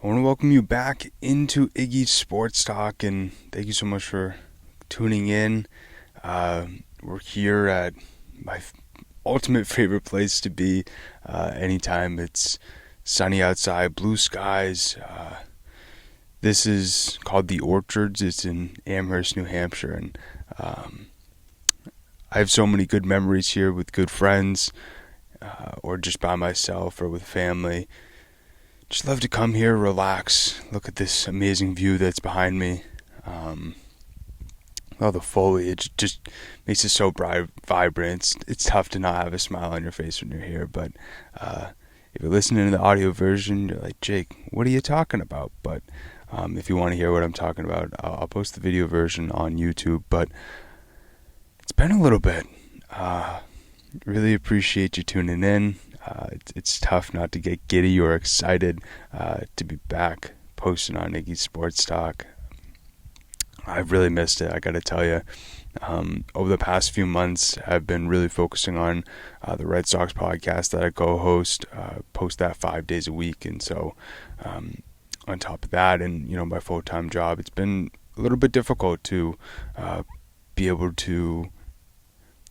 I want to welcome you back into Iggy's Sports Talk, and thank you so much for tuning in. We're here at my ultimate favorite place to be anytime it's sunny outside, blue skies. This is called The Orchards. It's in Amherst, New Hampshire, and I have so many good memories here with good friends, or just by myself or with family. Just love to come here, relax, look at this amazing view that's behind me. All the foliage just makes it so vibrant. It's tough to not have a smile on your face when you're here, but if you're listening to the audio version, you're like, Jake, what are you talking about? But if you want to hear what I'm talking about, I'll post the video version on YouTube. But it's been a little bit. Really appreciate you tuning in. It's tough not to get giddy or excited to be back posting on Iggy's Sports Talk. I've really missed it, I gotta tell you. Over the past few months, I've been really focusing on the Red Sox podcast that I co-host, post that 5 days a week. And so on top of that and, my full-time job, it's been a little bit difficult to be able to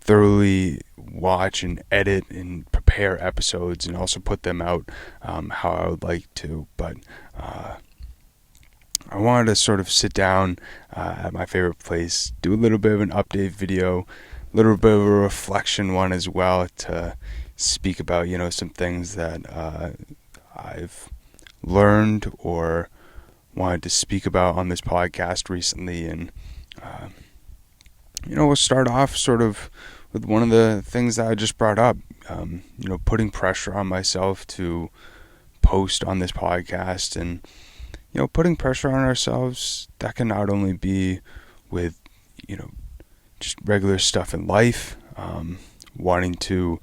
thoroughly watch and edit and prepare episodes and also put them out how I would like to. But I wanted to sort of sit down at my favorite place, do a little bit of an update video, a little bit of a reflection one as well, to speak about, some things that I've learned or wanted to speak about on this podcast recently. And we'll start off sort of with one of the things that I just brought up, putting pressure on myself to post on this podcast. And, putting pressure on ourselves, that can not only be with, just regular stuff in life, wanting to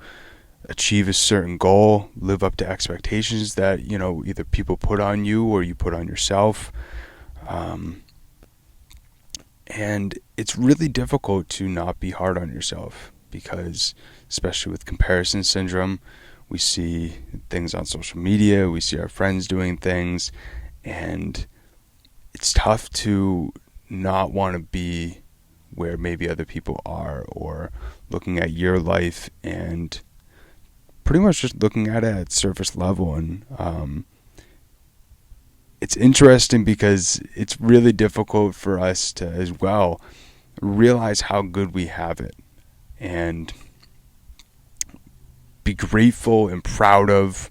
achieve a certain goal, live up to expectations that, either people put on you or you put on yourself. And it's really difficult to not be hard on yourself because, especially with comparison syndrome, we see things on social media, we see our friends doing things, and it's tough to not want to be where maybe other people are, or looking at your life and pretty much just looking at it at surface level. And it's interesting because it's really difficult for us to as well realize how good we have it and be grateful and proud of,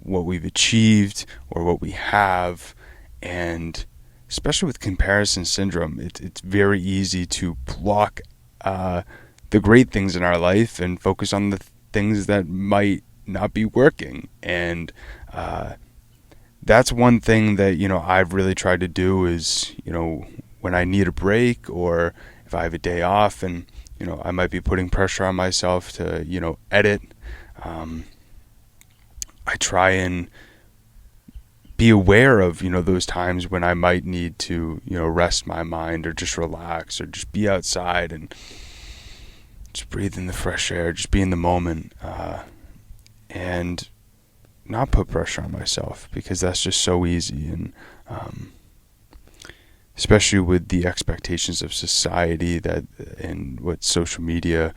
what we've achieved or what we have. And especially with comparison syndrome, it's very easy to block the great things in our life and focus on the things that might not be working. And that's one thing that, I've really tried to do is, when I need a break or if I have a day off and, I might be putting pressure on myself to, edit. I try and be aware of, those times when I might need to, rest my mind or just relax or just be outside and just breathe in the fresh air, just be in the moment, and not put pressure on myself because that's just so easy. And especially with the expectations of society that and what social media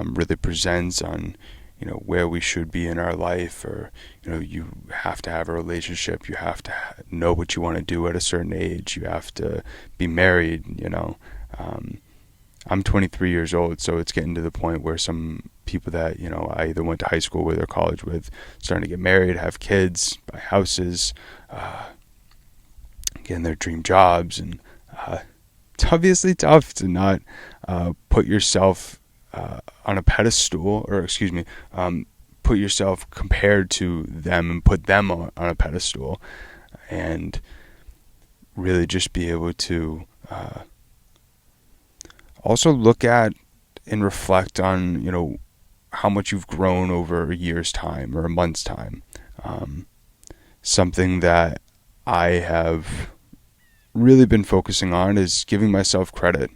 really presents on, where we should be in our life, or, you have to have a relationship, you have to know what you want to do at a certain age, you have to be married, I'm 23 years old, so it's getting to the point where some people that, I either went to high school with or college with, starting to get married, have kids, buy houses, getting their dream jobs. And it's obviously tough to not put yourself on a pedestal, or put yourself compared to them and put them on a pedestal, and really just be able to also look at and reflect on, how much you've grown over a year's time or a month's time. Something that I have really been focusing on is giving myself credit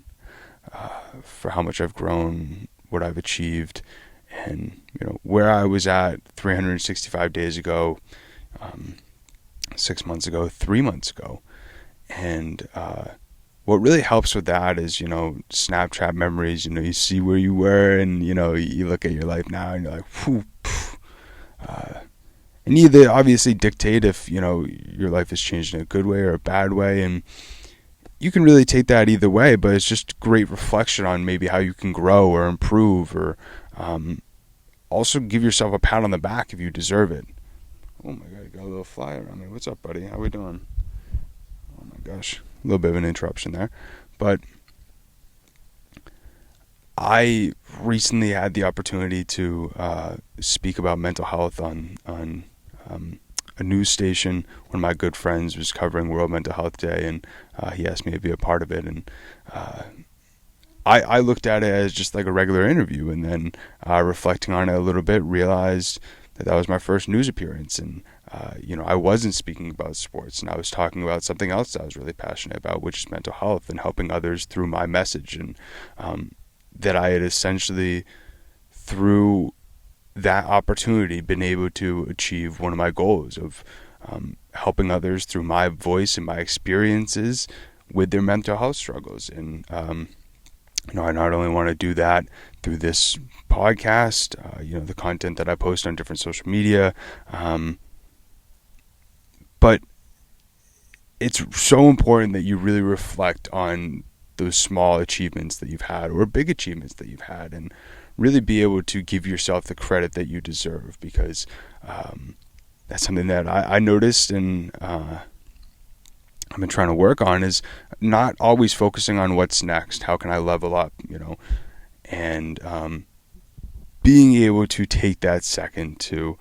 for how much I've grown, what I've achieved, and where I was at 365 days ago 6 months ago, 3 months ago. And what really helps with that is, Snapchat memories. You see where you were, and, you look at your life now and you're like, whew, and either obviously dictate if, your life has changed in a good way or a bad way. And you can really take that either way, but it's just great reflection on maybe how you can grow or improve, or also give yourself a pat on the back if you deserve it. Oh my God, got a little fly around me. What's up, buddy? How we doing? Oh my gosh, a little bit of an interruption there. But I recently had the opportunity to speak about mental health on a news station. One of my good friends was covering World Mental Health Day, and he asked me to be a part of it. And I looked at it as just like a regular interview, and then reflecting on it a little bit, realized that was my first news appearance. And I wasn't speaking about sports, and I was talking about something else that I was really passionate about, which is mental health and helping others through my message. And that I had essentially, through that opportunity, been able to achieve one of my goals of helping others through my voice and my experiences with their mental health struggles. And I not only want to do that through this podcast, the content that I post on different social media, but it's so important that you really reflect on those small achievements that you've had, or big achievements that you've had, and really be able to give yourself the credit that you deserve, because that's something that I noticed, and I've been trying to work on, is not always focusing on what's next. How can I level up, and being able to take that second to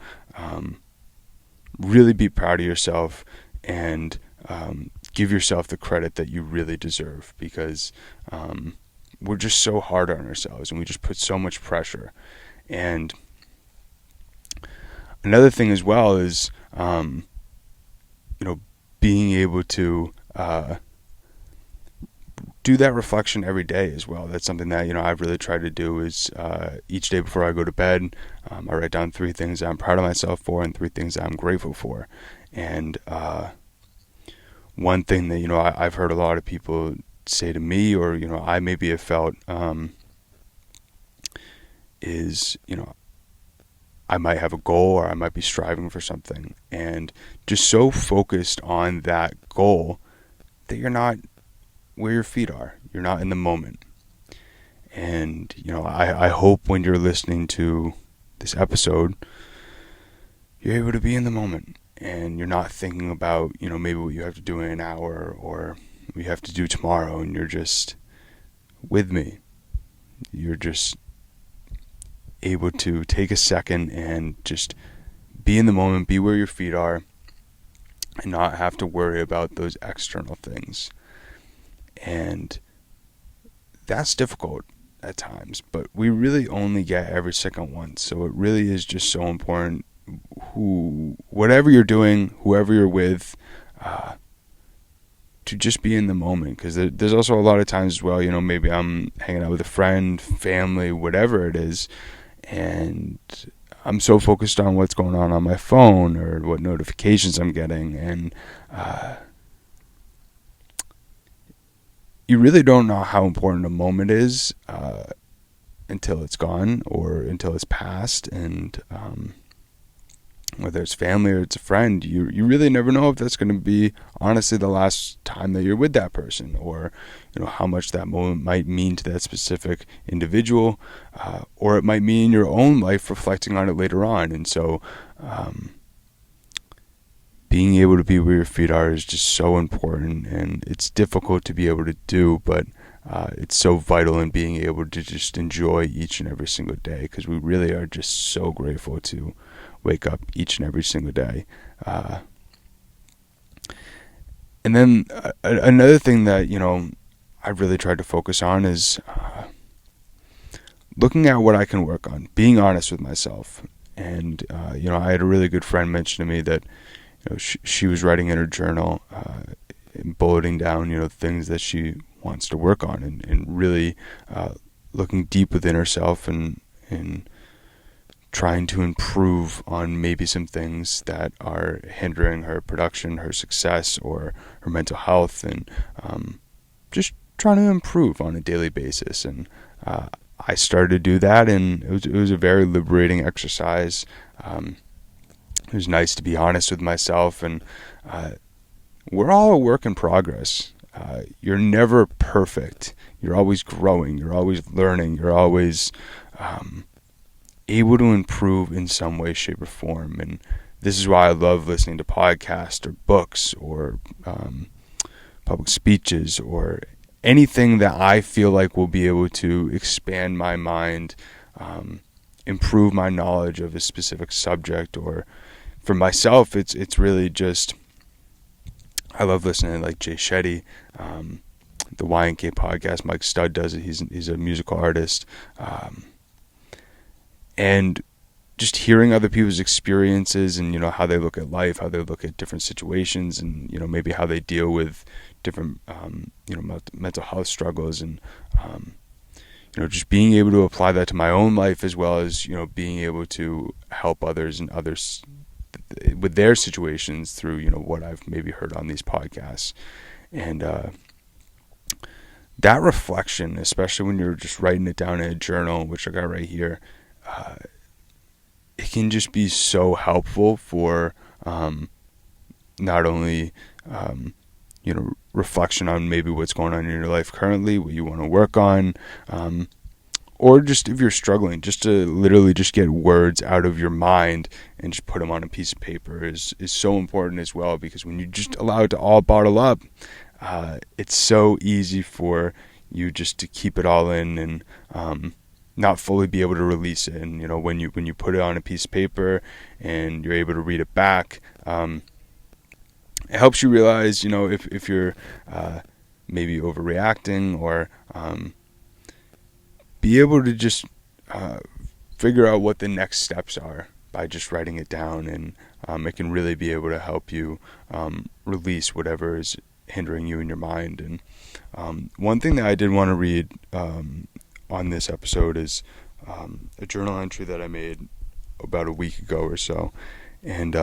really be proud of yourself and give yourself the credit that you really deserve, because we're just so hard on ourselves, and we just put so much pressure. And another thing as well is, being able to do that reflection every day as well. That's something that, I've really tried to do, is each day before I go to bed, I write down 3 things that I'm proud of myself for and 3 things that I'm grateful for. And one thing that, I've heard a lot of people say to me, or, I maybe have felt, is, I might have a goal, or I might be striving for something, and just so focused on that goal that you're not where your feet are. You're not in the moment. And, I hope when you're listening to this episode, you're able to be in the moment, and you're not thinking about, maybe what you have to do in an hour, or what you have to do tomorrow, and you're just with me. You're just able to take a second and just be in the moment, be where your feet are, and not have to worry about those external things. And that's difficult at times, but we really only get every second once. So it really is just so important, whatever you're doing, whoever you're with, to just be in the moment. Because there's also a lot of times as well, maybe I'm hanging out with a friend, family, whatever it is, and I'm so focused on what's going on my phone, or what notifications I'm getting, and you really don't know how important a moment is until it's gone, or until it's past. And whether it's family or it's a friend, you really never know if that's going to be honestly the last time that you're with that person, or how much that moment might mean to that specific individual, or it might mean your own life reflecting on it later on. And so being able to be where your feet are is just so important, and it's difficult to be able to do, but it's so vital in being able to just enjoy each and every single day, because we really are just so grateful to wake up each and every single day. And then another thing that, I've really tried to focus on is looking at what I can work on, being honest with myself. And, I had a really good friend mention to me that, she was writing in her journal, and bulleting down, things that she wants to work on, and really looking deep within herself, and trying to improve on maybe some things that are hindering her production, her success, or her mental health, and just trying to improve on a daily basis. And I started to do that, and it was a very liberating exercise. It was nice to be honest with myself, and we're all a work in progress. You're never perfect. You're always growing. You're always learning. You're always able to improve in some way, shape, or form. And this is why I love listening to podcasts or books or public speeches or anything that I feel like will be able to expand my mind, improve my knowledge of a specific subject. Or for myself, it's really just, I love listening to like Jay Shetty, the Y&K podcast. Mike Studd does it. He's a musical artist. And just hearing other people's experiences and, how they look at life, how they look at different situations, and, maybe how they deal with different, mental health struggles, and, just being able to apply that to my own life, as well as, being able to help others and others with their situations through, what I've maybe heard on these podcasts. And that reflection, especially when you're just writing it down in a journal, which I got right here, it can just be so helpful for not only reflection on maybe what's going on in your life currently, what you want to work on, or just if you're struggling, just to literally just get words out of your mind and just put them on a piece of paper is so important as well, because when you just allow it to all bottle up, it's so easy for you just to keep it all in and not fully be able to release it. And when you put it on a piece of paper and you're able to read it back, it helps you realize if you're maybe overreacting, or be able to just figure out what the next steps are by just writing it down. And it can really be able to help you release whatever is hindering you in your mind. And one thing that I did want to read on this episode is a journal entry that I made about a week ago or so. And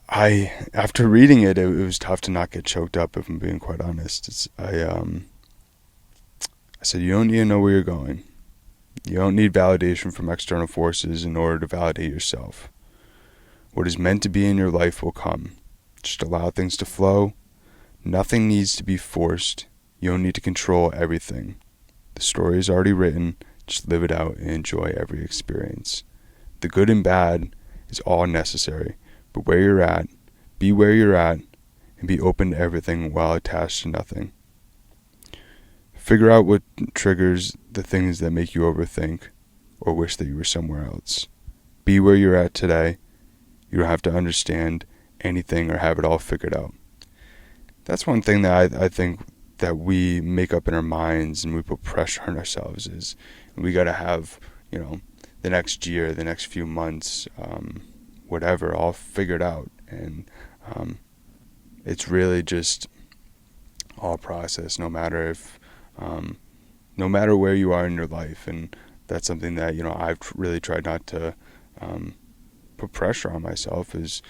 after reading it, it was tough to not get choked up, if I'm being quite honest. I said, you don't need to know where you're going. You don't need validation from external forces in order to validate yourself. What is meant to be in your life will come. Just allow things to flow. Nothing needs to be forced. You don't need to control everything. The story is already written. Just live it out and enjoy every experience. The good and bad is all necessary. But where you're at, be where you're at, and be open to everything while attached to nothing. Figure out what triggers the things that make you overthink or wish that you were somewhere else. Be where you're at today. You don't have to understand anything or have it all figured out. That's one thing that I think that we make up in our minds and we put pressure on ourselves is we got to have, the next year, the next few months, whatever, all figured out. And it's really just all process, no matter where you are in your life. And that's something that, I've really tried not to put pressure on myself, is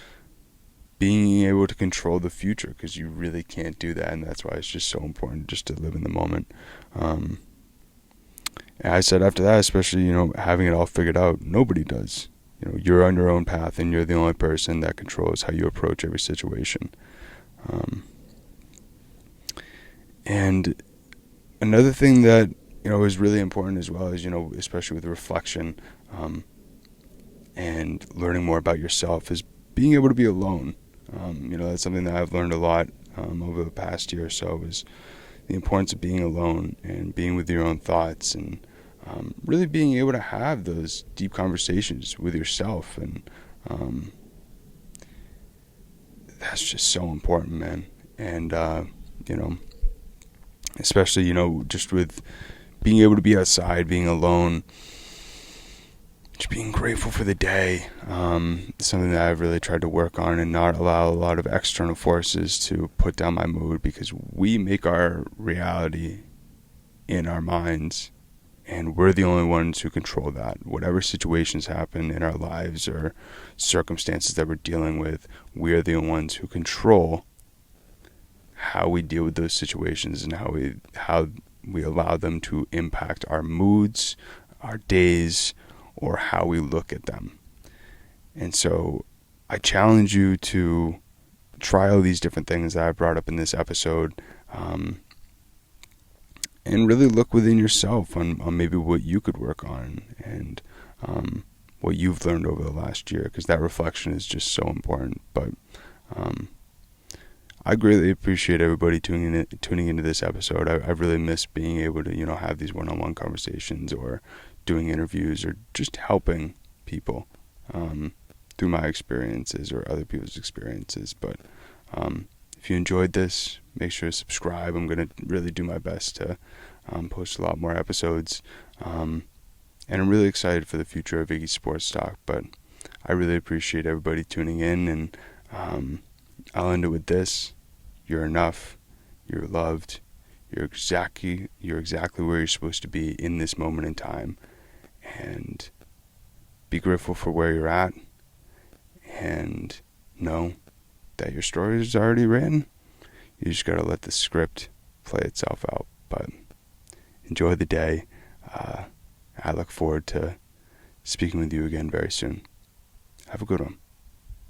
being able to control the future, because you really can't do that. And that's why it's just so important just to live in the moment. And I said after that, especially, having it all figured out, nobody does. You're on your own path, and you're the only person that controls how you approach every situation. And another thing that, is really important as well is, especially with reflection and learning more about yourself, is being able to be alone. That's something that I've learned a lot over the past year or so, is the importance of being alone and being with your own thoughts, and really being able to have those deep conversations with yourself. And that's just so important, man. And especially, just with being able to be outside, being alone, just being grateful for the day, something that I've really tried to work on, and not allow a lot of external forces to put down my mood, because we make our reality in our minds. And we're the only ones who control that. Whatever situations happen in our lives or circumstances that we're dealing with, we are the ones who control how we deal with those situations and how we allow them to impact our moods, our days, or how we look at them. And so I challenge you to try all these different things that I brought up in this episode, and really look within yourself on maybe what you could work on and what you've learned over the last year, because that reflection is just so important. But I greatly appreciate everybody tuning into this episode. I really miss being able to have these one-on-one conversations or doing interviews or just helping people through my experiences or other people's experiences. But if you enjoyed this, make sure to subscribe. I'm going to really do my best to post a lot more episodes. And I'm really excited for the future of Iggy Sports Talk. But I really appreciate everybody tuning in. And I'll end it with this. You're enough. You're loved. You're exactly where you're supposed to be in this moment in time. And be grateful for where you're at. And know that your story is already written. You just got to let the script play itself out. But enjoy the day. I look forward to speaking with you again very soon. Have a good one.